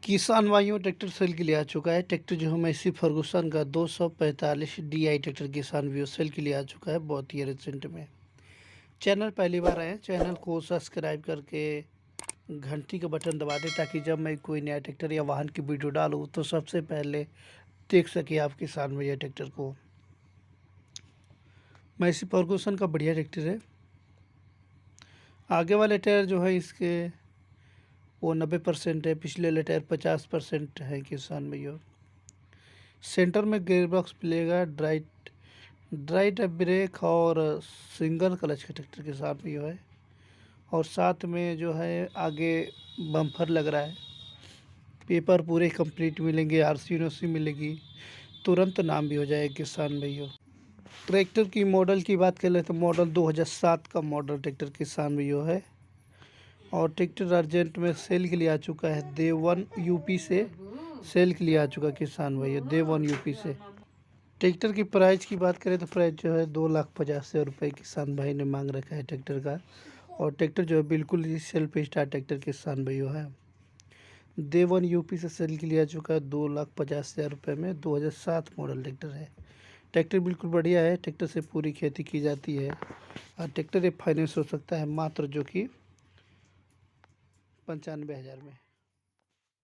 किसान भाइयों, tractor cell के लिए आ चुका है। ट्रैक्टर जो है मैसी फर्गूसन का 245 DI ट्रैक्टर किसान व्यू सेल के लिए आ चुका है, बहुत ही रिसेंट में। चैनल पहली बार आए, चैनल को सब्सक्राइब करके घंटी का बटन दबा दें ताकि जब मैं कोई नया ट्रैक्टर या वाहन की वीडियो डालूँ तो सबसे पहले देख सके आप किसान भैया ट्रैक्टर को। मैसी फर्गूसन का बढ़िया ट्रैक्टर है। आगे वाले टायर जो है इसके वो 90% है, पिछले वाले टायर 50% है किसान भैया। सेंटर में गेयरबॉक्स मिलेगा, ड्राइट ब्रेक और सिंगल क्लच का ट्रैक्टर के साथ भी है। और साथ में जो है आगे बम्पर लग रहा है। पेपर पूरे कंप्लीट मिलेंगे, RC मिलेगी, तुरंत नाम भी हो जाएगा किसान भैया। ट्रैक्टर की मॉडल की बात करें तो मॉडल 2007 का मॉडल ट्रैक्टर किसान भैया है। और ट्रैक्टर अर्जेंट में सेल के लिए आ चुका है, देवन यूपी से सेल के लिए आ चुका किसान भैया, देवन यूपी से। ट्रैक्टर की प्राइस की बात करें तो प्राइस जो है 2,50,000 रुपये किसान भाई ने मांग रखा है ट्रैक्टर का। और ट्रैक्टर जो है बिल्कुल ही सेल्फ स्टार्ट ट्रैक्टर किसान भैया है। देवन यूपी से सेल के लिए आ चुका है 2,50,000 रुपये में। 2007 मॉडल ट्रैक्टर है। ट्रैक्टर बिल्कुल बढ़िया है। ट्रैक्टर से पूरी खेती की जाती है और ट्रैक्टर फाइनेंस हो सकता है मात्र जो कि 95,000 में।